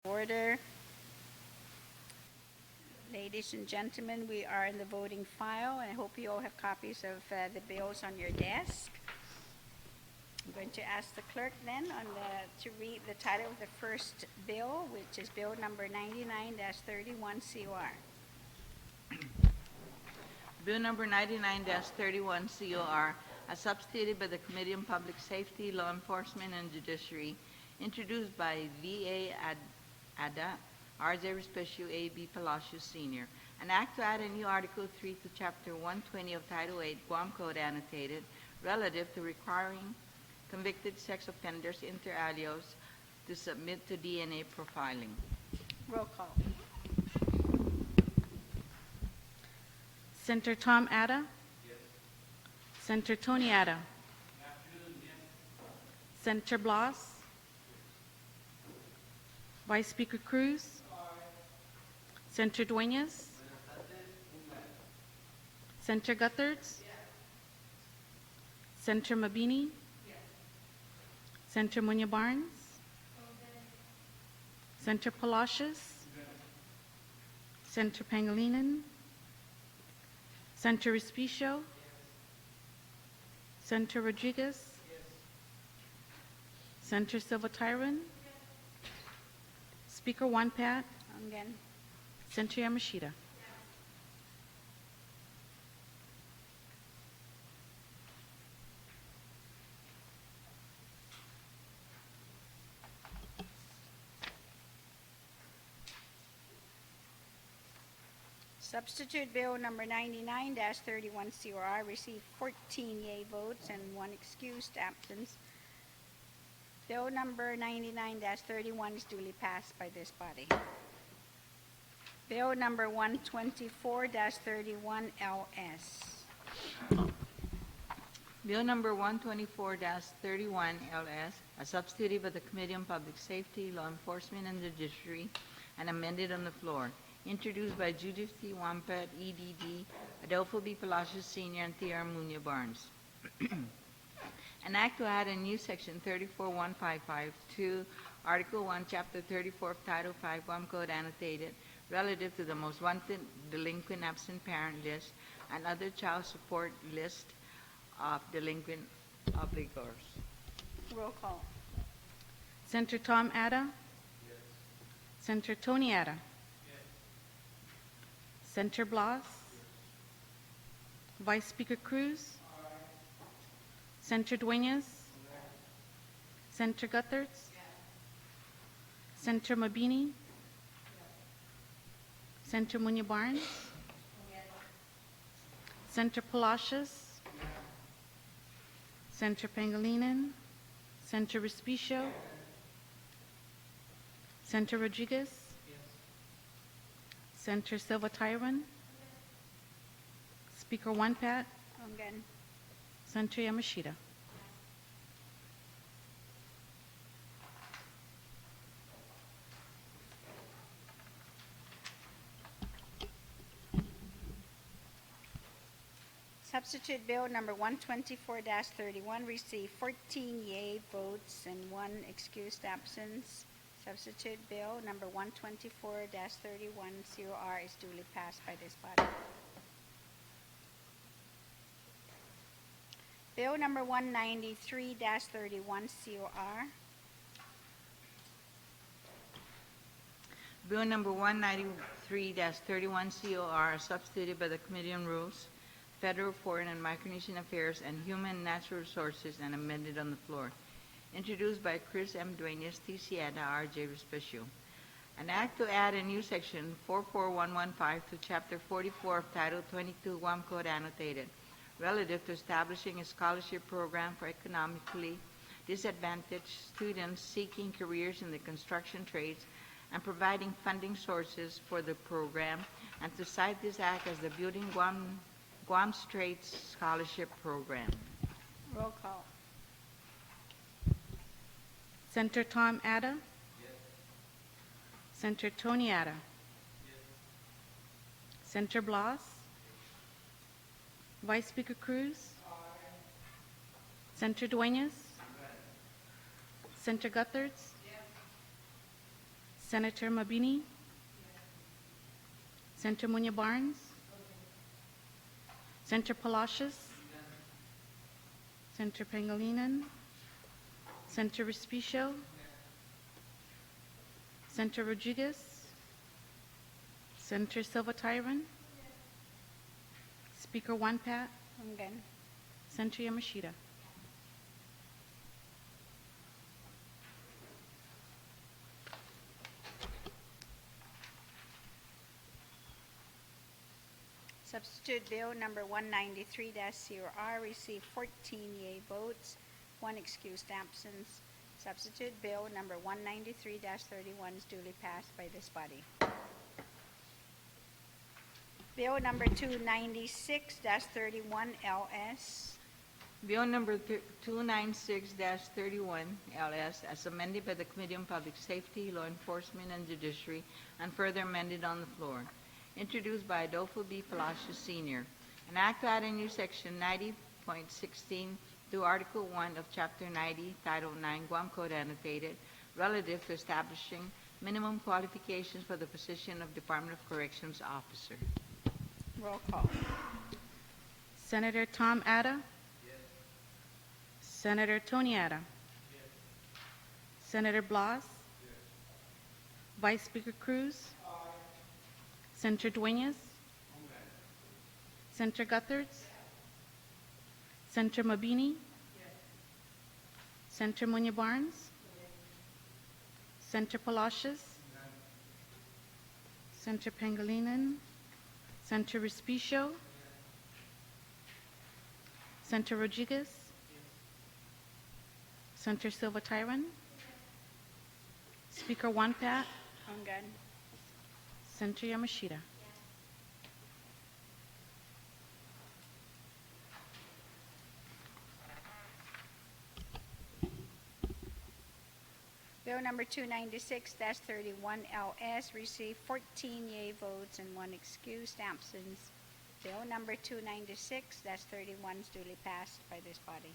Order. Ladies and gentlemen, we are in the voting file, and I hope you all have copies of the bills on your desk. I'm going to ask the clerk then to read the title of the first bill, which is Bill number 99-31 COR. Bill number 99-31 COR, as substituted by the Committee on Public Safety, Law Enforcement, and Judiciary, introduced by V.A. Ada, R.J. Respicio, A.B. Palacios Sr. An act to add a new Article 3 to Chapter 120 of Title 8 Guam Code annotated, relative to requiring convicted sex offenders inter alios to submit to DNA profiling. Roll call. Senator Tom Ada? Yes. Senator Tony Ada? Yes. Senator Blas? Vice Speaker Cruz? Senator Dueñas? Senator Gutherts? Senator Mabini? Senator Munya Barnes? Senator Palacios? Senator Pangilinan? Senator Respicio? Senator Rodriguez? Senator Silva-Tyron? Speaker Wonpat? Again. Senator Yamashita? Substitute Bill number 99-31 COR received 14 yea votes and 1 excused absence. Bill number 99-31 is duly passed by this body. Bill number 124-31 LS. Bill number 124-31 LS, as substituted by the Committee on Public Safety, Law Enforcement, and Judiciary, and amended on the floor. Introduced by Judith T. Wampat, EDD, Adolfo B. Palacios Sr., and T.R. Munya Barnes. An act to add a new section 34155 to Article 1, Chapter 34 of Title 5 Guam Code annotated, relative to the most wanted delinquent absent parent list and other child support list of delinquent obligors. Roll call. Senator Tom Ada? Yes. Senator Tony Ada? Yes. Senator Blas? Yes. Vice Speaker Cruz? Aye. Senator Dueñas? Yes. Senator Gutherts? Yes. Senator Mabini? Yes. Senator Munya Barnes? Yes. Senator Palacios? Yes. Senator Pangilinan? Senator Respicio? Yes. Senator Rodriguez? Yes. Senator Silva-Tyron? Yes. Speaker Wonpat? Again. Senator Yamashita? Substitute Bill number 124-31 received 14 yea votes and 1 excused absence. Substitute Bill number 124-31 COR is duly passed by this body. Bill number 193-31 COR. Bill number 193-31 COR, substituted by the Committee on Rules, Federal, Foreign, and Micronesian Affairs, and Human and Natural Resources, and amended on the floor. Introduced by Chris M. Dueñas, T.C. Ada, R.J. Respicio. An act to add a new section 44115 to Chapter 44 of Title 22 Guam Code annotated, relative to establishing a scholarship program for economically disadvantaged students seeking careers in the construction trades and providing funding sources for the program, and to cite this act as the Building Guam Straits Scholarship Program. Roll call. Senator Tom Ada? Yes. Senator Tony Ada? Yes. Senator Blas? Vice Speaker Cruz? Aye. Senator Dueñas? Yes. Senator Gutherts? Yes. Senator Mabini? Senator Munya Barnes? Senator Palacios? Senator Pangilinan? Senator Respicio? Senator Rodriguez? Senator Silva Tyron? Speaker One Pat? I'm good. Senator Yamashita? Substitute Bill number 193-CR received 14 yea votes, 1 excused absence. Substitute Bill number 193-31 is duly passed by this body. Bill number 296-31 LS. Bill number 296-31 LS, as amended by the Committee on Public Safety, Law Enforcement, and Judiciary, and further amended on the floor. Introduced by Adolfo B. Palacios, Sr. An act to add a new section 90.16 to Article 1 of Chapter 90, Title 9, Guam Code Annotated, relative to establishing minimum qualifications for the position of Department of Corrections officer. Roll call. Senator Tom Atta? Senator Tony Atta? Senator Blas? Vice Speaker Cruz? Senator Dueñas? Senator Gutherts? Senator Mabini? Senator Munya Barnes? Senator Palacios? Senator Pangilinan? Senator Respicio? Senator Rodriguez? Senator Silva Tyron? Speaker One Pat? I'm good. Senator Yamashita? Bill number 296-31 LS received 14 yea votes and 1 excused absence. Bill number 296-31 is duly passed by this body.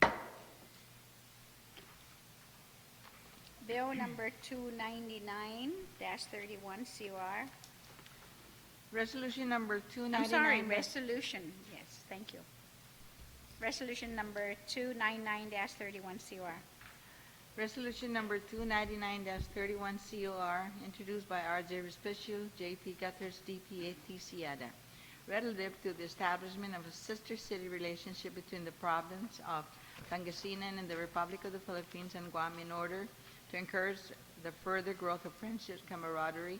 Bill number 299-31 COR. Resolution number 299. I'm sorry, resolution. Yes, thank you. Resolution number 299-31 COR. Resolution number 299-31 COR, introduced by R.J. Respicio, J.P. Gutherts, D.P.A. T.C.A.D.A., relative to the establishment of a sister city relationship between the province of Pangasinan and the Republic of the Philippines and Guam in order to encourage the further growth of friendship, camaraderie,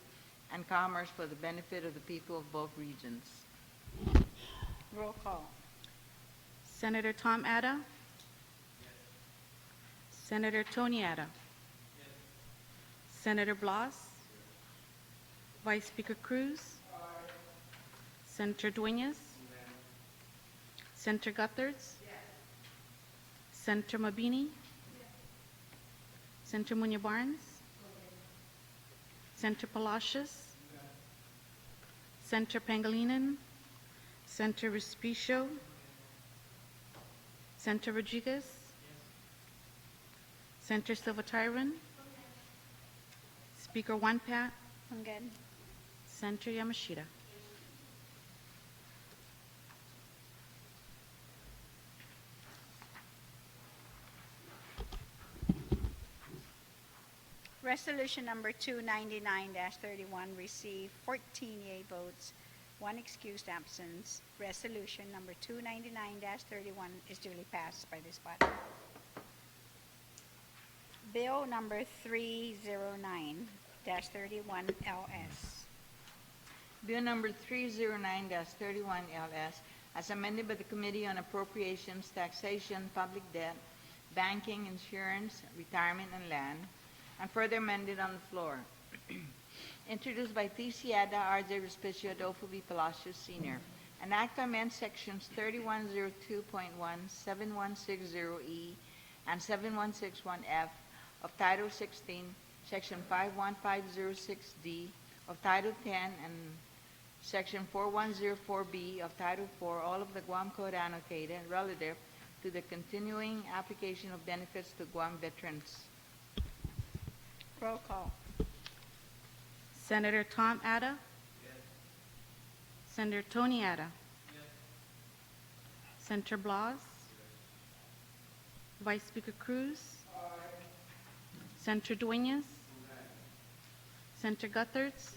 and commerce for the benefit of the people of both regions. Roll call. Senator Tom Atta? Senator Tony Atta? Senator Blas? Vice Speaker Cruz? Senator Dueñas? Senator Gutherts? Senator Mabini? Senator Munya Barnes? Senator Palacios? Senator Pangilinan? Senator Respicio? Senator Rodriguez? Senator Silva Tyron? Speaker One Pat? I'm good. Senator Yamashita? Resolution number 299-31 received 14 yea votes, 1 excused absence. Resolution number 299-31 is duly passed by this body. Bill number 309-31 LS. Bill number 309-31 LS, as amended by the Committee on Appropriations, Taxation, Public Debt, Banking, Insurance, Retirement, and Land, and further amended on the floor. Introduced by T.C.A.D.A., R.J. Respicio, Adolfo B. Palacios, Sr. An act to amend sections 3102.1, 7160E, and 7161F of Title 16, Section 51506D of Title 10, and Section 4104B of Title 4, all of the Guam Code Annotated, relative to the continuing application of benefits to Guam veterans. Roll call. Senator Tom Atta. Senator Tony Atta. Senator Blas. Vice Speaker Cruz. Senator Dueñas. Senator Gutherts.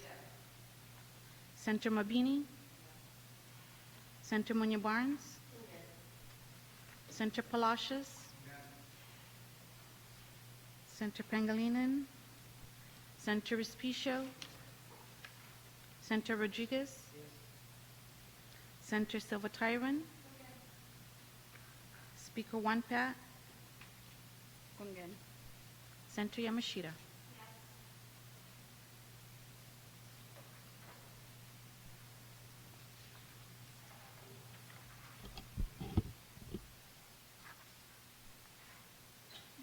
Senator Mabini. Senator Munya Barnes. Senator Palacios. Senator Pangilinan. Senator Respicio. Senator Rodriguez. Senator Silva Tyron. Speaker One Pat. Kungan. Senator Yamashita.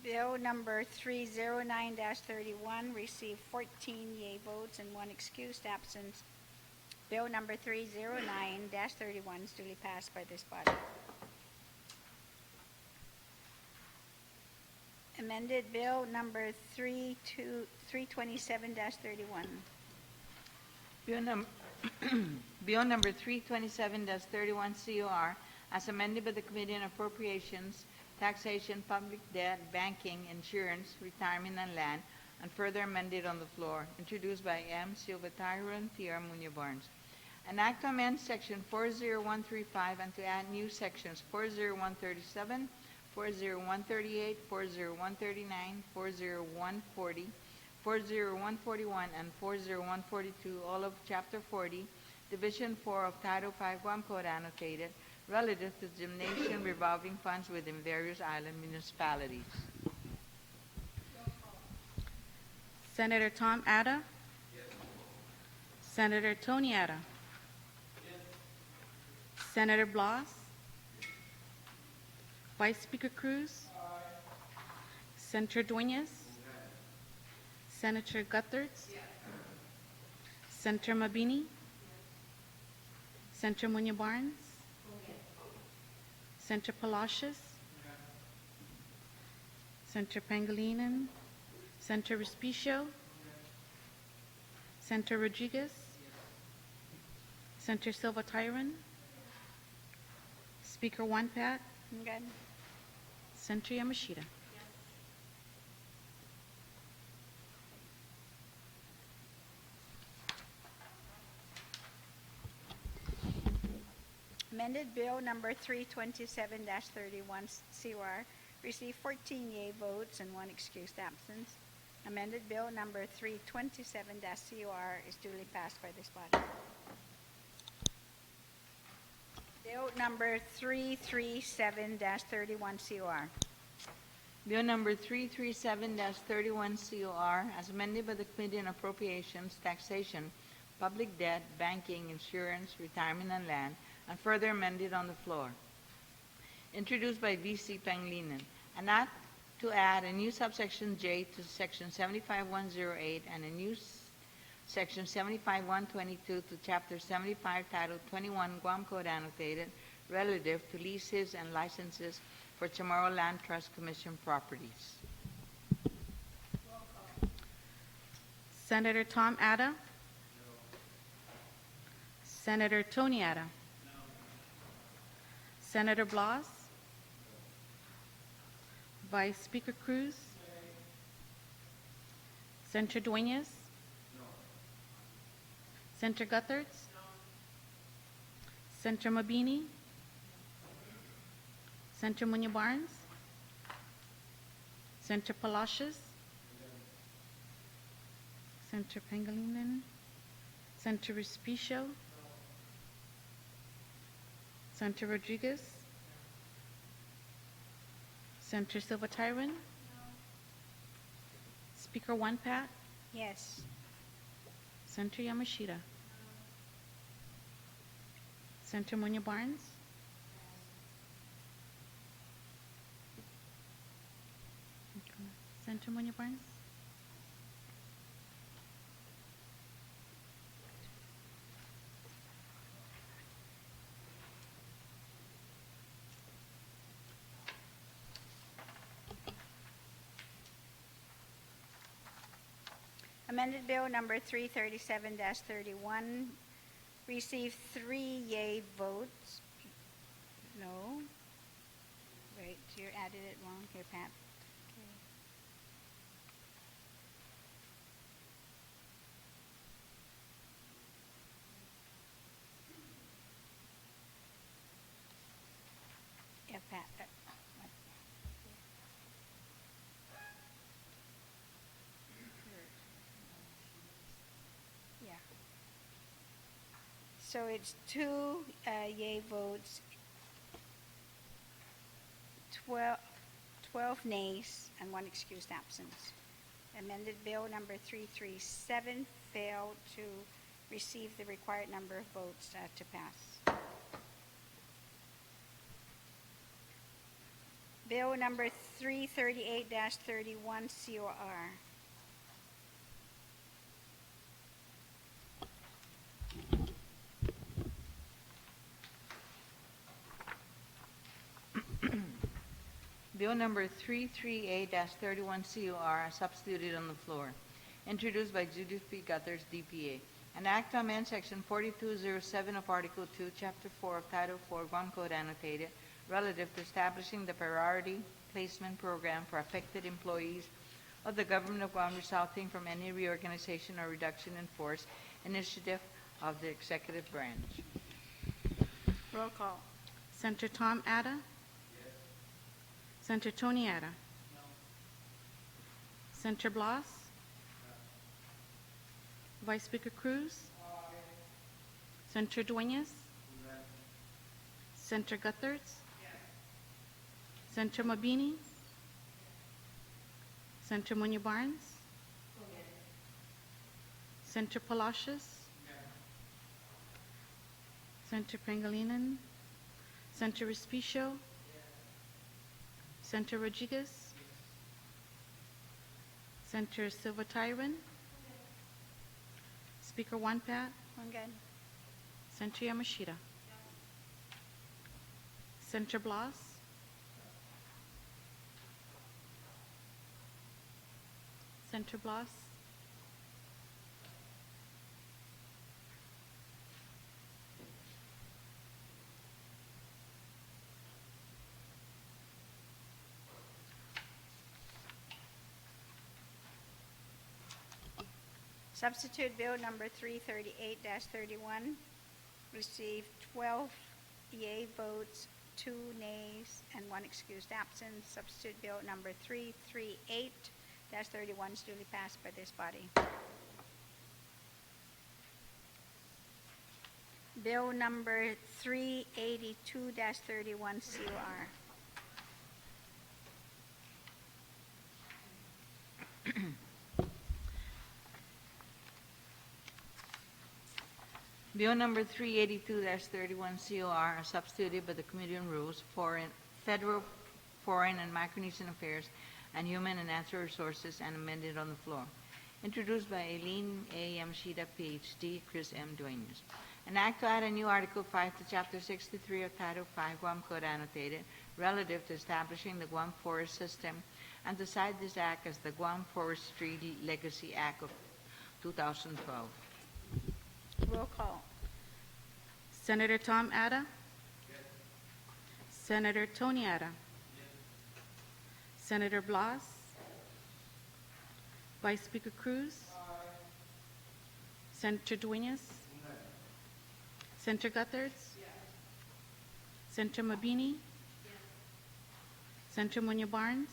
Bill number 309-31 received 14 yea votes and 1 excused absence. Bill number 309-31 is duly passed by this body. Amended Bill number 327-31. Bill, Bill number 327-31 COR, as amended by the Committee on Appropriations, Taxation, Public Debt, Banking, Insurance, Retirement, and Land, and further amended on the floor, introduced by M. Silva Tyron, T.R. Munya Barnes. An act to amend Section 40135 and to add new sections 40137, 40138, 40139, 40140, 40141, and 40142, all of Chapter 40, Division 4 of Title 5 Guam Code annotated, relative to gymnasium revolving funds within various island municipalities. Senator Tom Atta. Senator Tony Atta. Senator Blas. Vice Speaker Cruz. Senator Dueñas. Senator Gutherts. Senator Mabini. Senator Munya Barnes. Senator Palacios. Senator Pangilinan. Senator Respicio. Senator Rodriguez. Senator Silva Tyron. Speaker One Pat. Kungan. Senator Yamashita. Amended Bill number 327-31 COR received 14 yea votes and 1 excused absence. Amended Bill number 327-COR is duly passed by this body. Bill number 337-31 COR. Bill number 337-31 COR, as amended by the Committee on Appropriations, Taxation, Public Debt, Banking, Insurance, Retirement, and Land, and further amended on the floor. Introduced by V.C. Pangilinan. An act to add a new subsection J to Section 75108 and a new Section 75122 to Chapter 75, Title 21, Guam Code annotated, relative to leases and licenses for Chamorro Land Trust Commission properties. Senator Tom Atta. Senator Tony Atta. Senator Blas. Vice Speaker Cruz. Senator Dueñas. Senator Gutherts. Senator Mabini. Senator Munya Barnes. Senator Palacios. Senator Pangilinan. Senator Respicio. Senator Rodriguez. Senator Silva Tyron. Speaker One Pat. Yes. Senator Yamashita. Senator Munya Barnes. Senator Munya Barnes. Amended Bill number 337-31 received 3 yea votes. No. Wait, you added it wrong here, Pat. Okay. Yeah, Pat. Yeah. So it's 2 yea votes, 12 nays, and 1 excused absence. Amended Bill number 337 failed to receive the required number of votes to pass. Bill number 338-31 COR. Bill number 338-31 COR, substituted on the floor. Introduced by Judith P. Guthers, DPA. An act to amend Section 4207 of Article 2, Chapter 4 of Title 4, Guam Code Annotated, relative to establishing the priority placement program for affected employees of the Government of Guam resulting from any reorganization or reduction in force initiative of the executive branch. Roll call. Senator Tom Atta? Senator Tony Atta? Senator Blas? Vice Speaker Cruz? Senator Dueñas? Senator Gutherts? Senator Mabini? Senator Munya Barnes? Senator Palacios? Senator Pangilinan? Senator Respicio? Senator Rodriguez? Senator Silva Tyron? Speaker Wanpat? One good. Senator Yamashita? Senator Blas? Senator Blas? Substitute Bill number 338-31 received 12 yea votes, 2 nays, and 1 excused absence. Substitute Bill number 338-31 is duly passed by this body. Bill number 382-31 COR. Bill number 382-31 COR, as substituted by the Committee on Rules, Federal, Foreign, and Micronesian Affairs, and Human and Natural Resources, and amended on the floor. Introduced by Eileen A. Yamashita, Ph.D., Chris M. Dueñas. An act to add a new Article 5 to Chapter 63 of Title 5 Guam Code Annotated, relative to establishing the Guam Forest System, and to cite this act as the Guam Forestry Legacy Act of 2012. Roll call. Senator Tom Atta? Senator Tony Atta? Senator Blas? Vice Speaker Cruz? Senator Dueñas? Senator Gutherts? Senator Mabini? Senator Munya Barnes?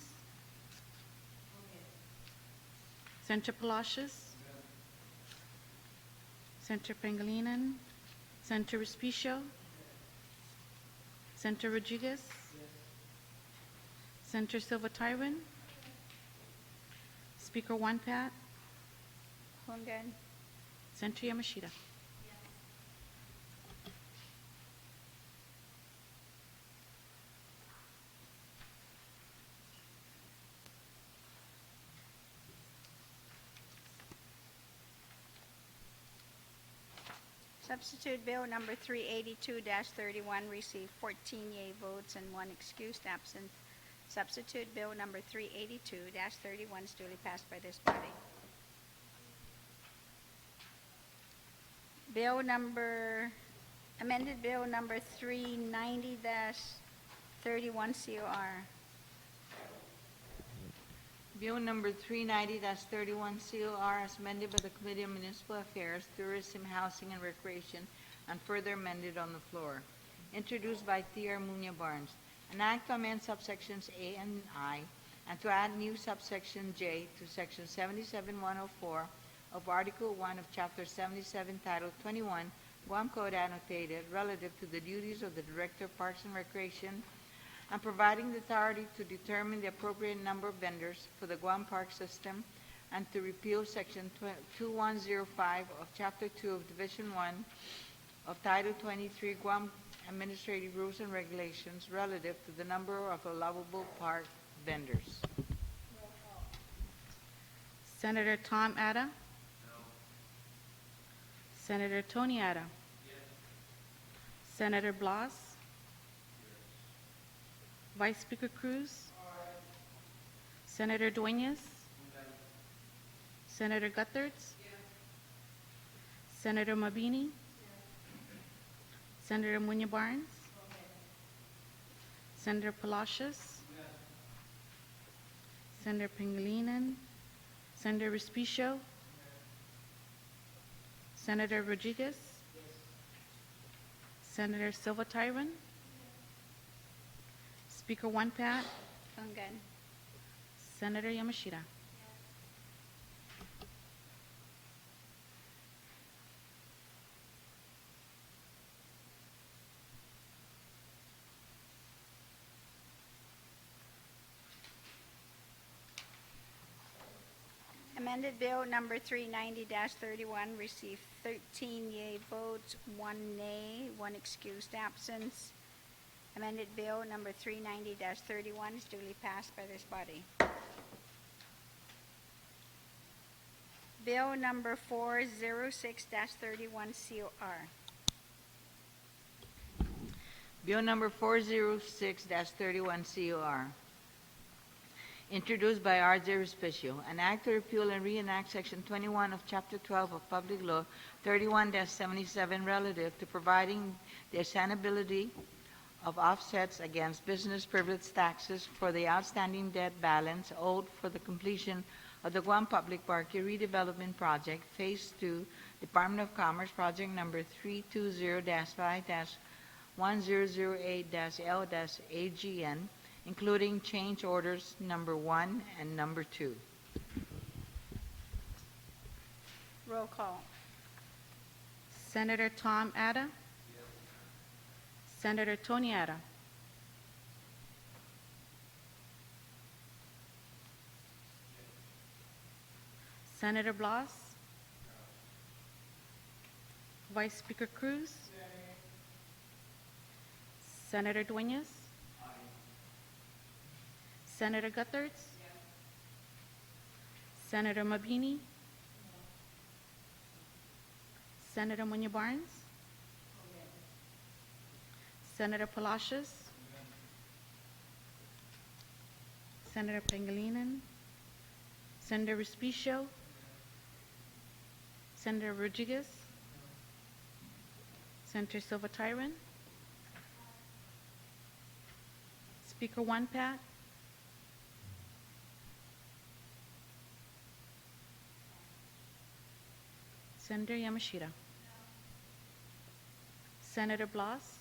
Senator Palacios? Senator Pangilinan? Senator Respicio? Senator Rodriguez? Senator Silva Tyron? Speaker Wanpat? One good. Senator Yamashita? Substitute Bill number 382-31 received 14 yea votes and 1 excused absence. Substitute Bill number 382-31 is duly passed by this body. Bill number, amended bill number 390-31 COR. Bill number 390-31 COR as amended by the Committee on Municipal Affairs, Tourism, Housing, and Recreation, and further amended on the floor. Introduced by T.R. Munya Barnes. An act to amend subsections A and I, and to add new subsection J to section 77104 of Article 1 of Chapter 77, Title 21, Guam Code annotated, relative to the duties of the Director of Parks and Recreation, and providing the authority to determine the appropriate number of vendors for the Guam Park System, and to repeal Section 2105 of Chapter 2 of Division 1 of Title 23 Guam Administrative Rules and Regulations relative to the number of allowable park vendors. Senator Tom Ada? Senator Tony Ada? Senator Blas? Vice Speaker Cruz? Senator Dueñas? Senator Gutherts? Senator Mabini? Senator Munya Barnes? Senator Palacios? Senator Pangilinan? Senator Respicio? Senator Rodriguez? Senator Silva Tyron? Speaker One Pat? Fungan. Senator Yamashita? Amended bill number 390-31 received 13 yea votes, 1 nay, 1 excused absence. Amended bill number 390-31 is duly passed by this body. Bill number 406-31 COR. Bill number 406-31 COR. Introduced by R.J. Respicio, an act to repeal and reenact Section 21 of Chapter 12 of Public Law 31-77 relative to providing the assignability of offsets against business privilege taxes for the outstanding debt balance owed for the completion of the Guam Public Park Redevelopment Project, Phase 2, Department of Commerce, Project Number 320-5-1008-L-AGN, including change orders number 1 and number 2. Roll call. Senator Tom Ada? Senator Tony Ada? Senator Blas? Vice Speaker Cruz? Senator Dueñas? Senator Gutherts? Senator Mabini? Senator Munya Barnes? Senator Palacios? Senator Pangilinan? Senator Respicio? Senator Rodriguez? Senator Silva Tyron? Speaker One Pat? Senator Yamashita? Senator Blas?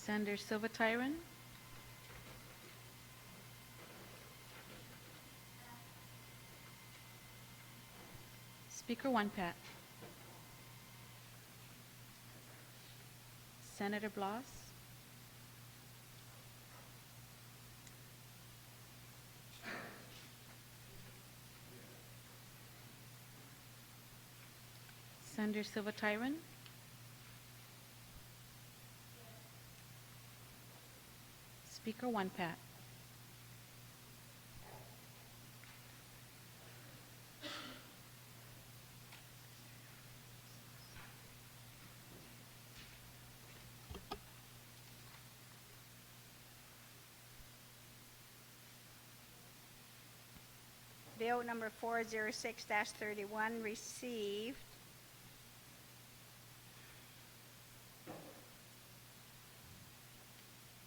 Senator Silva Tyron? Speaker One Pat? Senator Blas? Senator Silva Tyron? Speaker 1, Pat. Bill number 406-31 received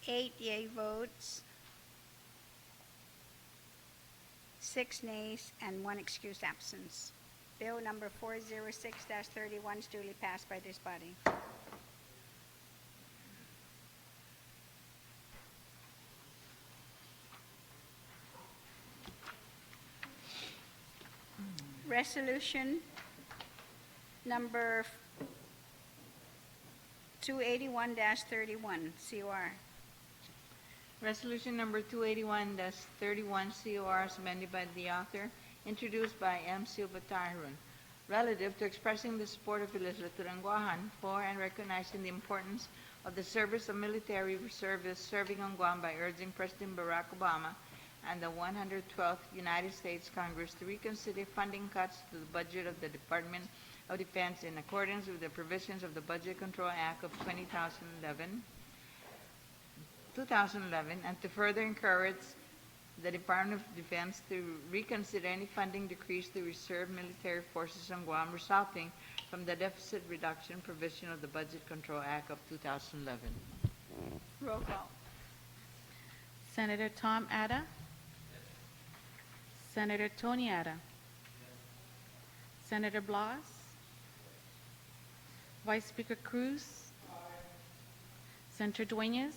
8 yea votes, 6 nays, and 1 excused absence. Bill number 406-31 is duly passed by this body. Resolution number 281-31, COR. Resolution number 281-31 COR is amended by the author, introduced by M. Silva Tyron, relative to expressing the support of the legislature in Guam for and recognizing the importance of the service of military reservists serving on Guam by urging President Barack Obama and the 112th United States Congress to reconsider funding cuts to the budget of the Department of Defense in accordance with the provisions of the Budget Control Act of 2011, and to further encourage the Department of Defense to reconsider any funding decrease to reserve military forces on Guam resulting from the deficit reduction provision of the Budget Control Act of 2011. Roll call. Senator Tom Ada. Senator Tony Ada. Senator Blas. Vice Speaker Cruz. Senator Dueñas.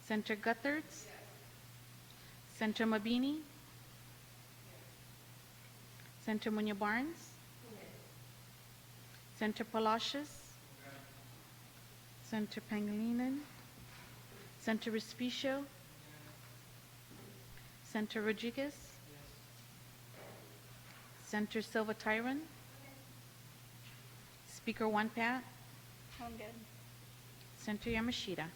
Senator Gutherts. Senator Mabini. Senator Munya Barnes. Senator Palacios. Senator Pangilinan. Senator Respicio. Senator Rodriguez. Senator Silva Tyron. Speaker 1, Pat. I'm good. Senator Yamashita.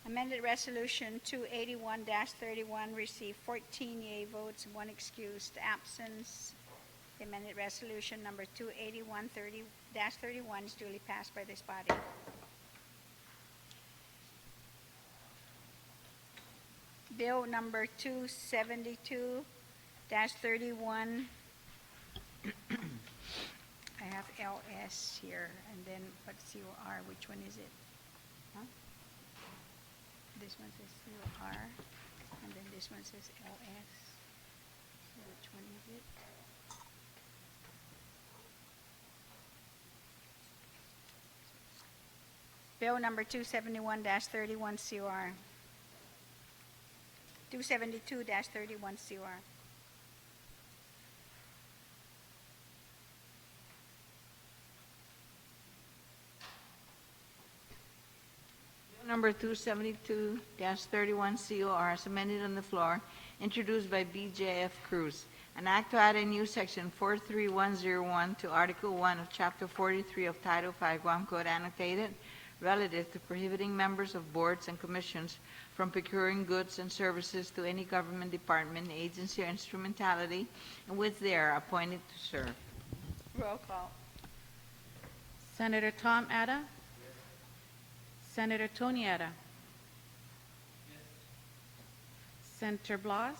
Amended Resolution 281-31 received 14 yea votes, 1 excused absence. The amended Resolution number 281-31 is duly passed by this body. Bill number 272-31. I have LS here, and then what's COR? Which one is it? Huh? This one says COR, and then this one says LS. So which one is it? Bill number 271-31 COR. 272-31 COR. Number 272-31 COR is amended on the floor, introduced by B.J.F. Cruz. An act to add a new section 43101 to Article 1 of Chapter 43 of Title 5 Guam Code annotated, relative to prohibiting members of boards and commissions from procuring goods and services to any government department, agency, or instrumentality in which they are appointed to serve. Roll call. Senator Tom Ada. Senator Tony Ada. Senator Blas.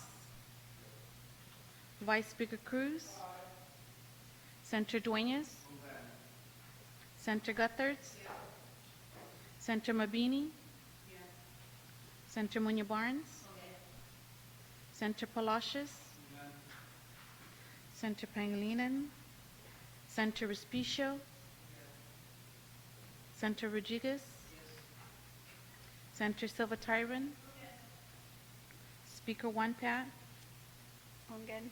Vice Speaker Cruz. Senator Dueñas. Senator Gutherts. Senator Mabini. Senator Munya Barnes. Senator Palacios. Senator Pangilinan. Senator Respicio. Senator Rodriguez. Senator Silva Tyron. Speaker 1, Pat. I'm good.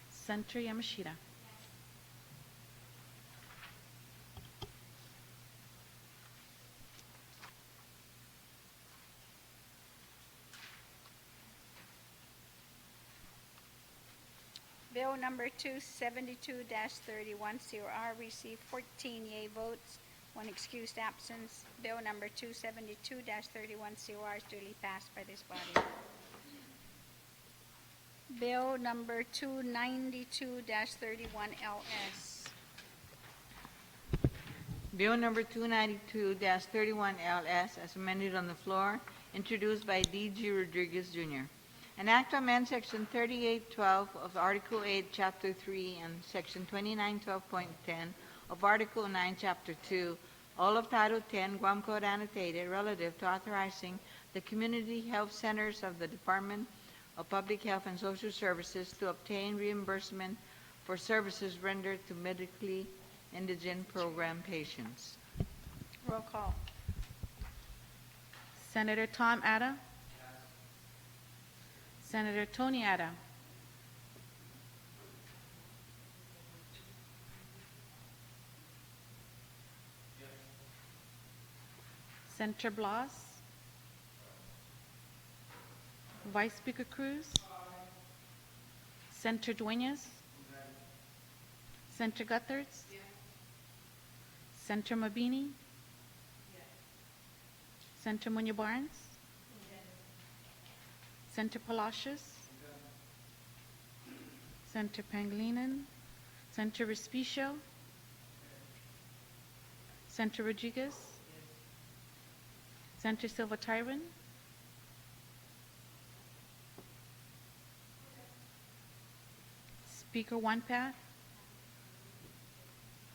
Senator Yamashita. Bill number 272-31 COR received 14 yea votes, 1 excused absence. Bill number 272-31 COR is duly passed by this body. Bill number 292-31 LS. Bill number 292-31 LS, as amended on the floor, introduced by D.G. Rodriguez, Jr. An act to amend Section 3812 of Article 8, Chapter 3, and Section 2912.10 of Article 9, Chapter 2, all of Title 10, Guam Code annotated, relative to authorizing the community health centers of the Department of Public Health and Social Services to obtain reimbursement for services rendered to medically indigent program patients. Roll call. Senator Tom Ada. Senator Tony Ada. Senator Blas. Vice Speaker Cruz. Senator Dueñas. Senator Gutherts. Senator Mabini. Senator Munya Barnes. Senator Palacios. Senator Pangilinan. Senator Respicio. Senator Rodriguez. Senator Silva Tyron. Speaker One Pat.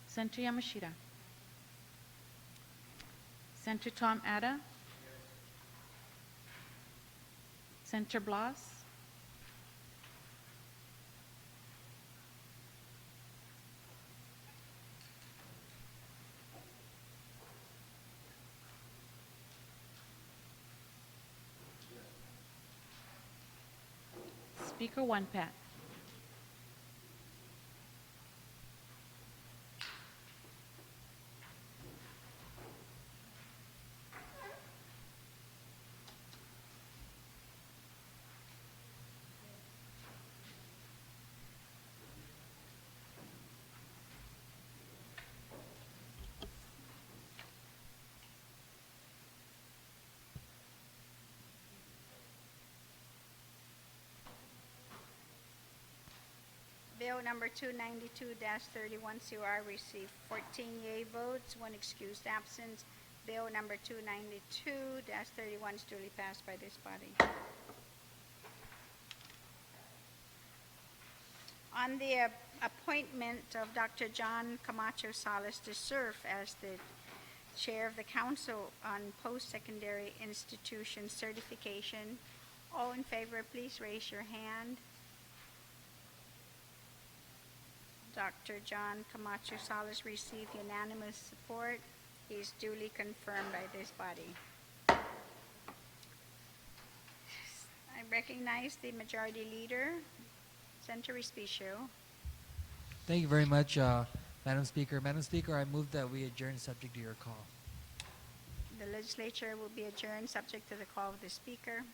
Senator Yamashita. Senator Tom Ada. Senator Blas. Speaker One Pat. Bill number 292-31 COR received 14 yea votes, 1 excused absence. Bill number 292-31 is duly passed by this body. On the appointment of Dr. John Camacho Salas to serve as the Chair of the Council on Post-Secondary Institution Certification, all in favor, please raise your hand. Dr. John Camacho Salas received unanimous support. He is duly confirmed by this body. I recognize the Majority Leader, Senator Respicio. Thank you very much, Madam Speaker. Madam Speaker, I move that we adjourn subject to your call. The legislature will be adjourned subject to the call of the Speaker.